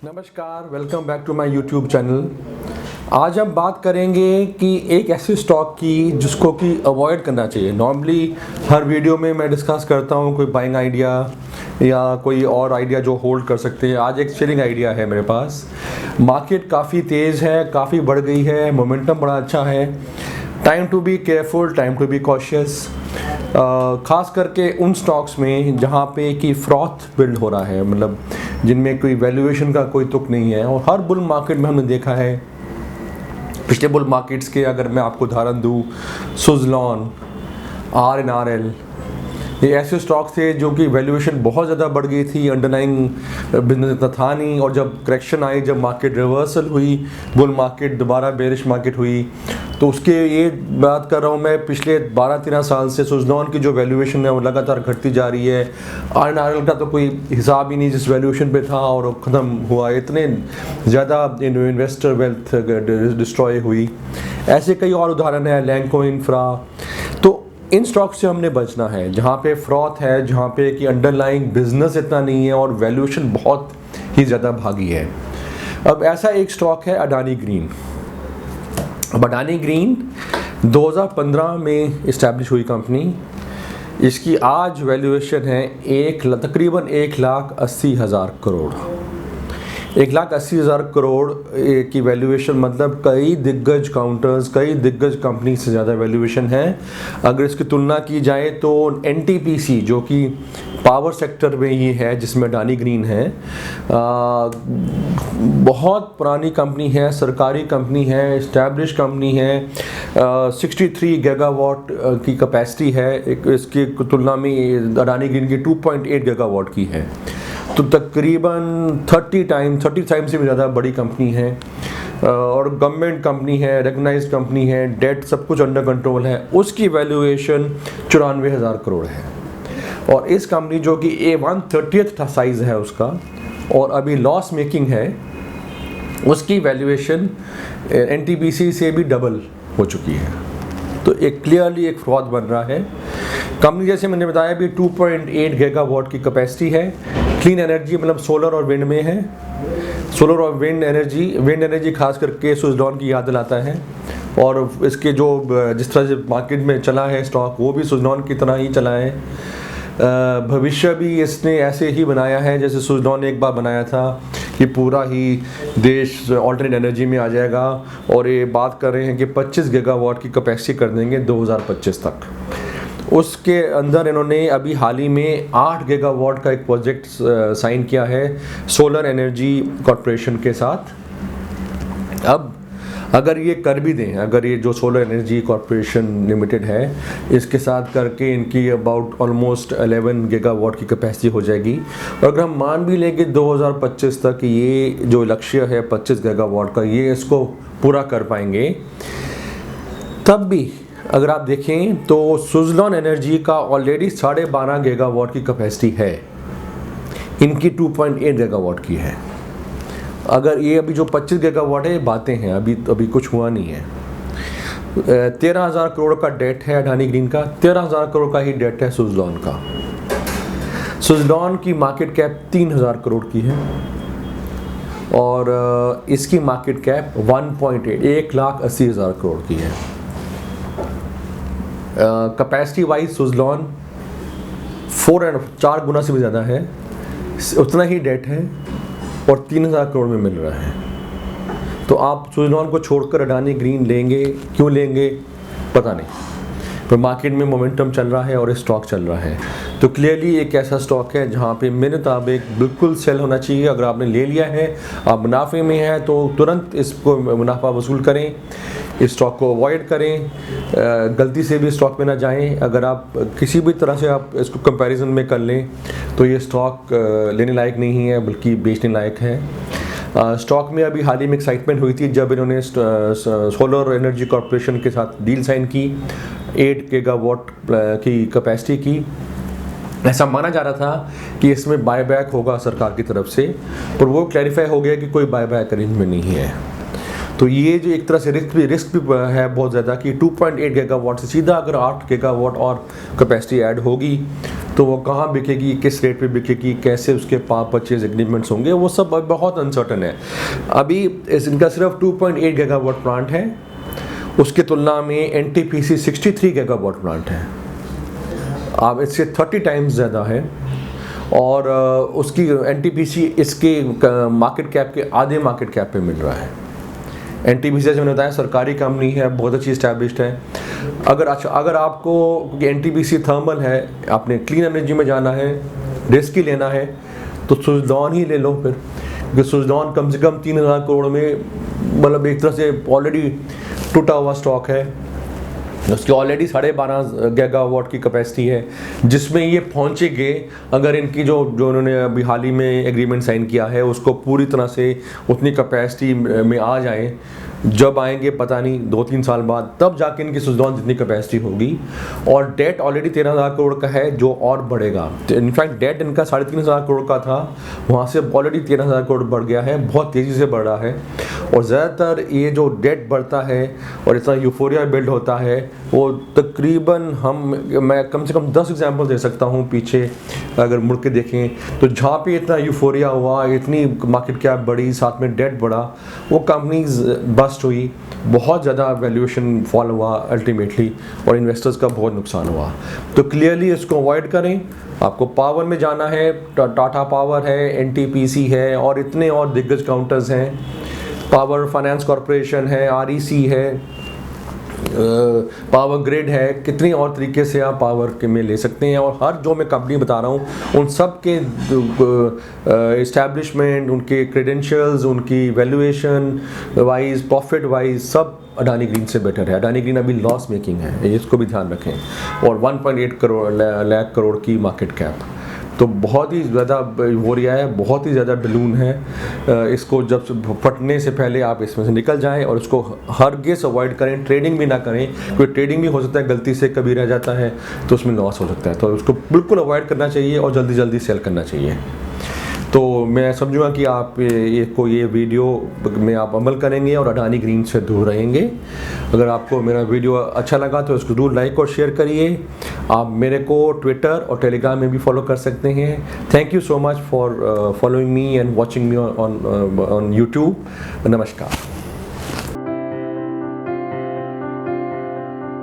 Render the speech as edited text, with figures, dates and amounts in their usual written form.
नमस्कार, welcome back to my YouTube channel. आज हम बात करेंगे कि एक ऐसे स्टॉक की जिसको कि अवॉइड करना चाहिए। नॉर्मली हर वीडियो में मैं डिस्कस करता हूँ कोई बाइंग आइडिया या कोई और आइडिया जो होल्ड कर सकते हैं। आज एक सेलिंग आइडिया है मेरे पास। मार्केट काफ़ी तेज़ है, काफ़ी बढ़ गई है, मोमेंटम बड़ा अच्छा है। Time to be careful, time to be cautious. ख़ास करके उन स्टॉक्स में जहाँ पे कि फ्रॉथ बिल्ड हो रहा है, मतलब जिनमें कोई वैल्यूएशन का कोई तुक नहीं है। और हर बुल मार्केट में हमने देखा है, पिछले बुल मार्केट्स के अगर मैं आपको उदाहरण दूँ, सुज़लॉन, RNRL, ये ऐसे स्टॉक थे जो कि वैल्यूएशन बहुत ज़्यादा बढ़ गई थी, अंडरलाइंग बिजनेस इतना था नहीं। और जब करेक्शन आई, जब मार्केट रिवर्सल हुई, बुल मार्केट दोबारा बेरिश मार्केट हुई, तो उसके ये बात कर रहा हूँ मैं, पिछले 12-13 साल से सुज़लॉन की जो वैल्यूएशन है वो लगातार घटती जा रही है। RNRL का तो कोई हिसाब ही नहीं जिस वैल्यूएशन पे था और ख़त्म हुआ। इतने ज़्यादा इन्वेस्टर वेल्थ डिस्ट्रॉय हुई। ऐसे कई और उदाहरण है, लैंको इंफ्रा। तो इन स्टॉक से हमने बचना है जहाँ पे फ्रॉथ है, जहाँ पे कि अंडरलाइंग बिजनेस इतना नहीं है और वैल्यूएशन बहुत ही ज़्यादा भागी है। अब ऐसा एक स्टॉक है अडानी ग्रीन। अब अडानी ग्रीन 2015 में इस्टेब्लिश हुई कंपनी। इसकी आज वैल्यूएशन है तकरीबन 1,80,000 करोड़। 1,80,000 करोड़ की वैल्यूएशन, मतलब कई दिग्गज काउंटर्स, कई दिग्गज कंपनी से ज़्यादा वैल्यूएशन है। अगर इसकी तुलना की जाए तो NTPC जो कि पावर सेक्टर में ही है, जिसमें अडानी ग्रीन है, बहुत पुरानी कंपनी है, सरकारी कंपनी है, इस्टेब्लिश कंपनी है। 63 गीगावाट की कैपेसिटी है। इसकी तुलना में अडानी ग्रीन की 2.8 गीगावाट की है, तो तकरीबन 30 टाइम से भी ज़्यादा बड़ी कंपनी है। और गवर्नमेंट कंपनी है, रिकग्नाइज्ड कंपनी है, डेट सब कुछ अंडर कंट्रोल है। उसकी वैल्यूएशन 94,000 करोड़ है। और इस कंपनी जो कि 1/30 साइज़ है उसका और अभी लॉस मेकिंग है, उसकी वैल्यूएशन NTPC से भी डबल हो चुकी है। तो एक क्लियरली एक फ्रॉड बन रहा है। कंपनी जैसे मैंने बताया भी 2.8 गीगावाट की कैपेसिटी है। क्लीन एनर्जी मतलब सोलर और विंड में है। सोलर और विंड एनर्जी खास करके सुज़लॉन की याद दिलाता है। और इसके जो जिस तरह से मार्केट में चला है स्टॉक, वो भी सुज़लॉन की तरह ही चला है। भविष्य भी इसने ऐसे ही बनाया है जैसे सुज़लॉन ने एक बार बनाया था कि पूरा ही देश ऑल्टरनेट एनर्जी में आ जाएगा। और ये बात कर रहे हैं कि 25 गीगावाट की कैपेसिटी कर देंगे 2025 तक। उसके अंदर इन्होंने अभी हाल ही में 8 गीगावाट का एक प्रोजेक्ट साइन किया है सोलर एनर्जी कॉरपोरेशन के साथ। अब अगर ये कर भी दें, अगर ये जो सोलर एनर्जी कॉरपोरेशन लिमिटेड है, इसके साथ करके इनकी अबाउट ऑलमोस्ट 11 गीगावाट की कैपेसिटी हो जाएगी। और अगर हम मान भी लें कि 2025 तक ये जो लक्ष्य है 25 गीगावाट का, ये इसको पूरा कर पाएंगे, तब भी अगर आप देखें तो सुज़लॉन एनर्जी का ऑलरेडी 12.5 गीगावाट की कैपेसिटी है, इनकी 2.8 गीगावाट की है। अगर ये अभी जो 25 गीगावाट है, ये बातें हैं, अभी कुछ हुआ नहीं है। 13,000 करोड़ का डेट है अडानी ग्रीन का, 13,000 करोड़ का ही डेट है सुज़लॉन का। सुज़लॉन की मार्केट कैप 3,000 करोड़ की है और इसकी मार्केट कैप 1,80,000 करोड़ की है। कैपेसिटी वाइज सुज़लॉन 4 गुना से भी ज़्यादा है, उतना ही डेट है और 3,000 करोड़ में मिल रहा है। तो आप सुज़लॉन को छोड़कर अडानी ग्रीन लेंगे, क्यों लेंगे पता नहीं, पर मार्केट में मोमेंटम चल रहा है और स्टॉक चल रहा है। तो क्लियरली एक ऐसा स्टॉक है जहाँ पे मेरे मुताबिक बिल्कुल सेल होना चाहिए। अगर आपने ले लिया है, आप मुनाफे में है, तो तुरंत इसको मुनाफा वसूल करें, इस स्टॉक को अवॉइड करें। गलती से भी स्टॉक में ना जाएं। अगर आप किसी भी तरह से आप इसको कंपैरिजन में कर लें तो ये स्टॉक लेने लायक नहीं है, बल्कि बेचने लायक है। स्टॉक में अभी हाल ही में एक्साइटमेंट हुई थी जब इन्होंने सोलर एनर्जी कॉरपोरेशन के साथ डील साइन की 8 गीगावाट की कैपेसिटी की। ऐसा माना जा रहा था कि इसमें बायबैक होगा सरकार की तरफ से, पर वो क्लैरिफाई हो गया कि कोई बायबैक अरेंजमेंट नहीं है। तो ये जो एक तरह से रिस्क भी है बहुत ज़्यादा कि 2.8 गीगावाट से सीधा अगर 8 गीगावाट और कैपेसिटी ऐड होगी तो वो कहाँ बिकेगी, किस रेट पे बिकेगी, कैसे उसके परचेज एग्रीमेंट्स होंगे, वो सब बहुत अनसर्टन है। अभी इनका सिर्फ 2.8 गीगावाट प्लांट है, उसकी तुलना में NTPC 63 गीगावाट प्लांट है, अब इससे 30 टाइम्स ज़्यादा है। और उसकी NTPC इसके मार्केट कैप के आधे मार्केट कैप पे मिल रहा है। NTPC जैसे मैंने बताया सरकारी कंपनी है, बहुत अच्छी इस्टेब्लिश्ड है। अगर आपको, क्योंकि NTPC थर्मल है, आपने क्लीन एनर्जी में जाना है, रिस्क ही लेना है, तो सुजलॉन ही ले लो फिर, क्योंकि सुजलॉन कम से कम 3000 करोड़ में, मतलब एक तरह से ऑलरेडी टूटा हुआ स्टॉक है। उसकी ऑलरेडी 12.5 गीगावाट की कैपेसिटी है, जिसमें ये पहुँचेंगे अगर इनकी जो उन्होंने अभी हाल ही में एग्रीमेंट साइन किया है उसको पूरी तरह से उतनी कैपेसिटी में आ जाए। जब आएंगे पता नहीं 2-3 साल बाद, तब जाके इनकी सुजलॉन जितनी कैपेसिटी होगी। और डेट ऑलरेडी 13,000 करोड़ का है, जो और बढ़ेगा। इनफैक्ट डेट इनका 3,500 करोड़ का था, वहाँ से ऑलरेडी 13,000 करोड़ बढ़ गया है, बहुत तेज़ी से बढ़ रहा है। और ज़्यादातर ये जो डेट बढ़ता है और इतना यूफोरिया बिल्ड होता है, वो तकरीबन मैं कम से कम 10 एग्जाम्पल दे सकता हूँ पीछे अगर मुड़ के देखें, तो जहाँ पे इतना यूफोरिया हुआ, इतनी मार्केट कैप बढ़ी, साथ में डेट बढ़ा, वो कंपनीज बस्ट हुई, बहुत ज़्यादा वैल्यूएशन फॉल हुआ अल्टीमेटली, और इन्वेस्टर्स का बहुत नुकसान हुआ। तो क्लियरली इसको अवॉइड करें। आपको पावर में जाना है, टाटा पावर है, NTPC है, और इतने और दिग्गज काउंटर्स हैं, पावर फाइनेंस कॉरपोरेशन है, REC है, पावर ग्रिड है, कितनी और तरीके से आप पावर के में ले सकते हैं। और हर जो मैं कंपनी बता रहा हूँ उन सब के इस्टेब्लिशमेंट, उनके क्रेडेंशियल्स, उनकी वैल्यूएशन वाइज, प्रॉफिट वाइज, सब अडानी ग्रीन से बेटर है। अडानी ग्रीन अभी लॉस मेकिंग है, इसको भी ध्यान रखें। और 1.8 लाख करोड़ की मार्केट कैप, तो बहुत ही ज़्यादा हो रहा है, बहुत ही ज़्यादा बलून है। इसको जब फटने से पहले आप इसमें से निकल जाएं और इसको हरगिज़ अवॉइड करें। ट्रेडिंग भी ना करें, क्योंकि ट्रेडिंग भी हो सकता है गलती से कभी रह जाता है तो उसमें लॉस हो सकता है, तो उसको बिल्कुल अवॉइड करना चाहिए और जल्दी जल्दी सेल करना चाहिए। तो मैं समझूंगा कि आप ये वीडियो में आप अमल करेंगे और अडानी ग्रीन से दूर रहेंगे। अगर आपको मेरा वीडियो अच्छा लगा तो इसको जरूर लाइक और शेयर करिए। आप मेरे को ट्विटर और टेलीग्राम में भी फॉलो कर सकते हैं। Thank you so much for following me and watching me on YouTube. नमस्कार।